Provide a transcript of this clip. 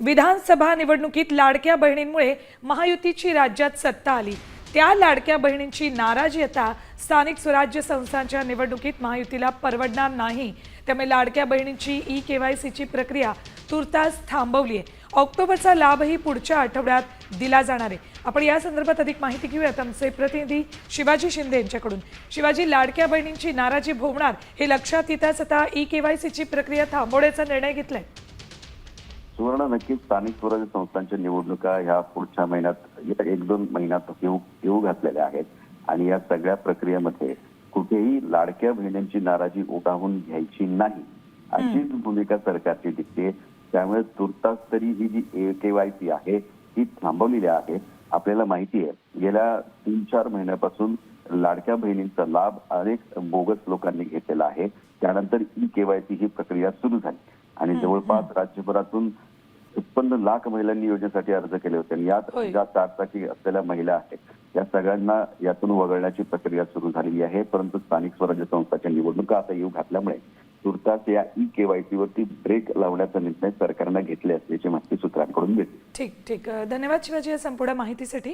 विधानसभा निवडणुकीत लाडक्या बहिणींमुळे महायुतीची राज्यात सत्ता आली। त्या लाडक्या बहिणींची नाराजी आता स्थानिक स्वराज्य संस्थांच्या निवडणुकीत महायुतीला परवडणार नाही। त्यामुळे लाडक्या बहिणींची ई-केवायसीची प्रक्रिया तुर्तास थांबवली आहे। ऑक्टोबरचा लाभही पुढच्या आठवड्यात दिला जाणार आहे। आपण या संदर्भात अधिक माहिती घेऊयात आमचे प्रतिनिधी शिवाजी शिंदे यांच्याकडून। शिवाजी, लाडक्या बहिणींची नाराजी भोवणार हे लक्षात येताच आता ई-केवायसीची प्रक्रिया थांबवण्याचा निर्णय घेतलाय। सुवर्ण, नक्कीच स्थानिक स्वराज्य संस्थांच्या निवडणुका ह्या पुढच्या महिन्यात 1-2 महिन्यात येऊ घातलेल्या आहेत आणि या सगळ्या प्रक्रियेमध्ये कुठेही लाडक्या बहिणींची नाराजी ओढावून घ्यायची नाही अशीच भूमिका सरकारची दिसते। त्यामुळे तुर्तास तरी ही जी केवायसी आहे ती थांबवलेली आहे। आपल्याला माहिती आहे गेल्या 3-4 महिन्यापासून लाडक्या बहिणींचा लाभ अनेक बोगस लोकांनी घेतलेला आहे। त्यानंतर ई-केवायसी ही प्रक्रिया सुरू झाली आणि जवळपास राज्यभरातून 56 लाख महिलांनी योजनेसाठी अर्ज केले होते आणि यात ज्या 4 चाकी असलेल्या महिला आहेत त्या सगळ्यांना यातून वगळण्याची प्रक्रिया सुरू झालेली आहे। परंतु स्थानिक स्वराज्य संस्थांच्या निवडणुका आता येऊ घातल्यामुळे तुर्तास या ई-केवायसी वरती ब्रेक लावण्याचा निर्णय सरकारने घेतले असल्याची माहिती सूत्रांकडून मिळते। ठीक, धन्यवाद शिवाजी या संपूर्ण माहितीसाठी।